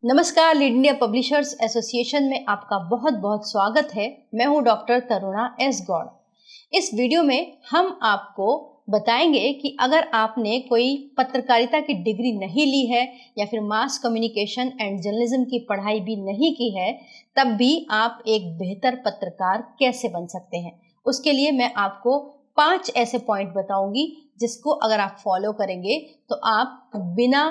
नमस्कार, lead India publishers association में आपका बहुत बहुत स्वागत है। मैं हूं डॉक्टर तरुणा एस गौड़। इस वीडियो में हम आपको बताएंगे कि अगर आपने कोई पत्रकारिता की डिग्री नहीं ली है या फिर मास कम्युनिकेशन एंड जर्नलिज्म की पढ़ाई भी नहीं की है, तब भी आप एक बेहतर पत्रकार कैसे बन सकते हैं। उसके लिए मैं आपको 5 ऐसे पॉइंट बताऊंगी जिसको अगर आप फॉलो करेंगे तो आप बिना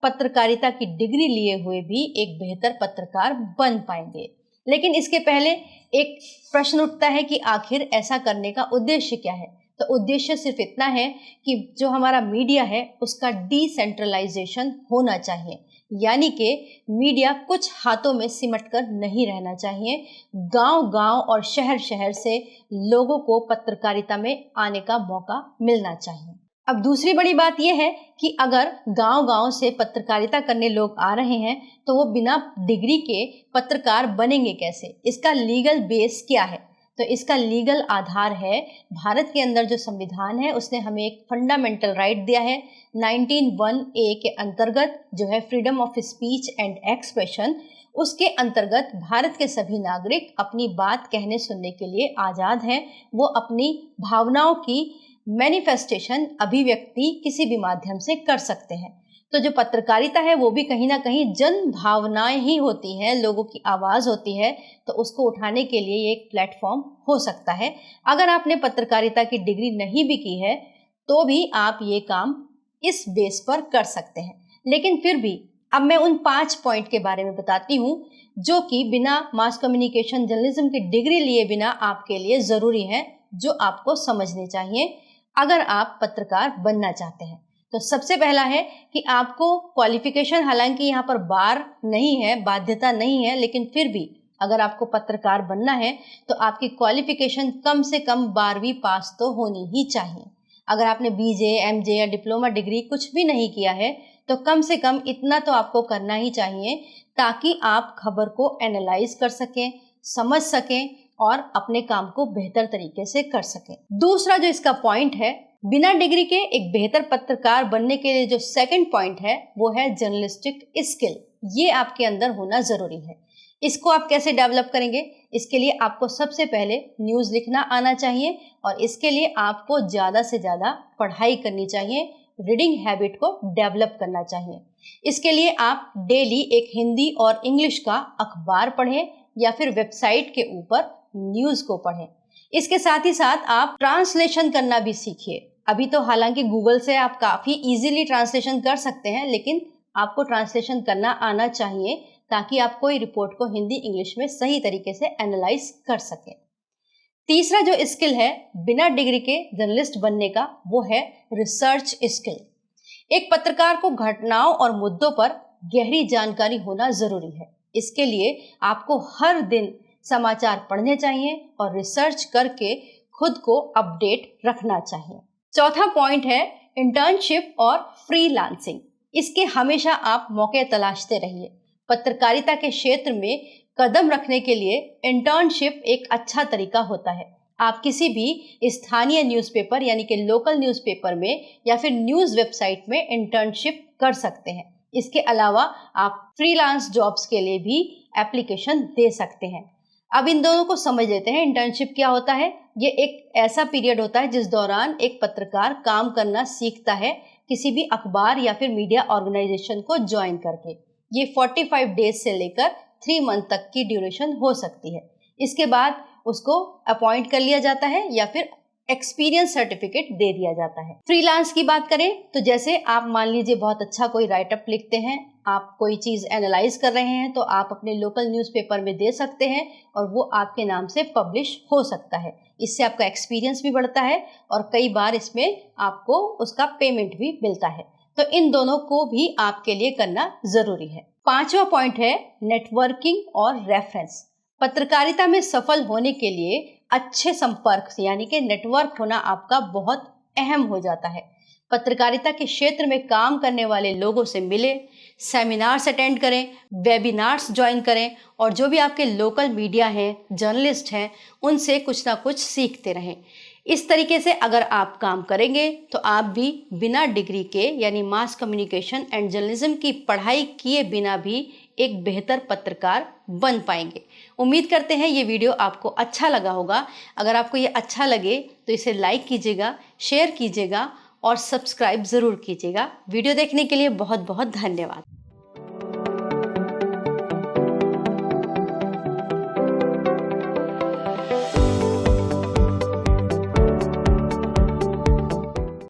पत्रकारिता की डिग्री लिए हुए भी एक बेहतर पत्रकार बन पाएंगे। लेकिन इसके पहले एक प्रश्न उठता है कि आखिर ऐसा करने का उद्देश्य क्या है। तो उद्देश्य सिर्फ इतना है कि जो हमारा मीडिया है उसका डिसेंट्रलाइजेशन होना चाहिए, यानी कि मीडिया कुछ हाथों में सिमट कर नहीं रहना चाहिए। गांव-गांव और शहर-शहर से लोगों को पत्रकारिता में आने का मौका मिलना चाहिए। अब दूसरी बड़ी बात यह है कि अगर गांव-गांव से पत्रकारिता करने लोग आ रहे हैं तो वो बिना डिग्री के पत्रकार बनेंगे कैसे। इसका लीगल बेस क्या है? तो इसका लीगल आधार है भारत के अंदर जो संविधान है उसने हमें एक फंडामेंटल राइट दिया है 19(1)(a) के अंतर्गत, जो है freedom of speech and expression. उसके अंतर्गत भारत के सभी नागरिक अपनी बात कहने सुनने के लिए आज़ाद हैं। वो अपनी भावनाओं की मैनिफेस्टेशन, अभिव्यक्ति किसी भी माध्यम से कर सकते हैं। तो जो पत्रकारिता है वो भी कहीं ना कहीं जन भावनाएं ही होती हैं, लोगों की आवाज़ होती है। तो उसको उठाने के लिए ये एक प्लेटफॉर्म हो सकता है। अगर आपने पत्रकारिता की डिग्री नहीं भी की है तो भी आप ये काम इस बेस पर कर सकते हैं। लेकिन फिर भी अब मैं उन 5 पॉइंट के बारे में बताती हूँ जो कि बिना मास कम्युनिकेशन जर्नलिज्म की डिग्री लिए बिना आपके लिए ज़रूरी है, जो आपको समझने चाहिए अगर आप पत्रकार बनना चाहते हैं। तो सबसे पहला है कि आपको क्वालिफिकेशन, हालांकि यहाँ पर बार नहीं है, बाध्यता नहीं है, लेकिन फिर भी अगर आपको पत्रकार बनना है तो आपकी क्वालिफिकेशन कम से कम 12वीं पास तो होनी ही चाहिए। अगर आपने बीजे, एमजे या डिप्लोमा डिग्री कुछ भी नहीं किया है तो कम से कम इतना तो आपको करना ही चाहिए ताकि आप खबर को एनालाइज कर सकें, समझ सकें और अपने काम को बेहतर तरीके से कर सकें। दूसरा जो इसका पॉइंट है, बिना डिग्री के एक बेहतर पत्रकार बनने के लिए जो सेकंड पॉइंट है वो है जर्नलिस्टिक स्किल। ये आपके अंदर होना जरूरी है। इसको आप कैसे डेवलप करेंगे? इसके लिए आपको सबसे पहले न्यूज़ लिखना आना चाहिए और इसके लिए आपको ज़्यादा से ज़्यादा पढ़ाई करनी चाहिए, रीडिंग हैबिट को डेवलप करना चाहिए। इसके लिए आप डेली एक हिंदी और इंग्लिश का अखबार पढ़ें या फिर वेबसाइट के ऊपर न्यूज़ को पढ़ें। इसके साथ ही साथ आप ट्रांसलेशन करना भी सीखिए। अभी तो हालांकि गूगल से आप काफ़ी इजीली ट्रांसलेशन कर सकते हैं, लेकिन आपको ट्रांसलेशन करना आना चाहिए ताकि आप कोई रिपोर्ट को हिंदी इंग्लिश में सही तरीके से एनालाइज कर सकें। तीसरा जो स्किल है बिना डिग्री के जर्नलिस्ट बनने का, वो है रिसर्च स्किल। एक पत्रकार को घटनाओं और मुद्दों पर गहरी जानकारी होना जरूरी है। इसके लिए आपको हर दिन समाचार पढ़ने चाहिए और रिसर्च करके खुद को अपडेट रखना चाहिए। चौथा पॉइंट है इंटर्नशिप और फ्रीलांसिंग। इसके हमेशा आप मौके तलाशते रहिए। पत्रकारिता के क्षेत्र में कदम रखने के लिए इंटर्नशिप एक अच्छा तरीका होता है। आप किसी भी स्थानीय न्यूज़पेपर यानी कि लोकल न्यूज़पेपर में या फिर न्यूज़ वेबसाइट में इंटर्नशिप कर सकते हैं। इसके अलावा आप फ्रीलांस जॉब्स के लिए भी एप्लीकेशन दे सकते हैं। अब इन दोनों को समझ लेते हैं। इंटर्नशिप क्या होता है? ये एक ऐसा पीरियड होता है जिस दौरान एक पत्रकार काम करना सीखता है किसी भी अखबार या फिर मीडिया ऑर्गेनाइजेशन को ज्वाइन करके। ये 45 डेज से लेकर 3 मंथ तक की ड्यूरेशन हो सकती है। इसके बाद उसको अपॉइंट कर लिया जाता है या फिर एक्सपीरियंस सर्टिफिकेट दे दिया जाता है। फ्रीलांस की बात करें तो जैसे आप मान लीजिए बहुत अच्छा कोई राइटअप लिखते हैं, आप कोई चीज़ एनालाइज कर रहे हैं, तो आप अपने लोकल न्यूज़पेपर में दे सकते हैं और वो आपके नाम से पब्लिश हो सकता है। इससे आपका एक्सपीरियंस भी बढ़ता है और कई बार इसमें आपको उसका पेमेंट भी मिलता है। तो इन दोनों को भी आपके लिए करना ज़रूरी है। 5वां पॉइंट है नेटवर्किंग और रेफरेंस। पत्रकारिता में सफल होने के लिए अच्छे संपर्क यानी कि नेटवर्क होना आपका बहुत अहम हो जाता है। पत्रकारिता के क्षेत्र में काम करने वाले लोगों से मिले, सेमिनार्स अटेंड करें, वेबिनार्स ज्वाइन करें और जो भी आपके लोकल मीडिया हैं, जर्नलिस्ट हैं, उनसे कुछ ना कुछ सीखते रहें। इस तरीके से अगर आप काम करेंगे तो आप भी बिना डिग्री के यानी मास कम्युनिकेशन एंड जर्नलिज्म की पढ़ाई किए बिना भी एक बेहतर पत्रकार बन पाएंगे। उम्मीद करते हैं ये वीडियो आपको अच्छा लगा होगा। अगर आपको ये अच्छा लगे तो इसे लाइक कीजिएगा, शेयर कीजिएगा और सब्सक्राइब ज़रूर कीजिएगा। वीडियो देखने के लिए बहुत बहुत धन्यवाद।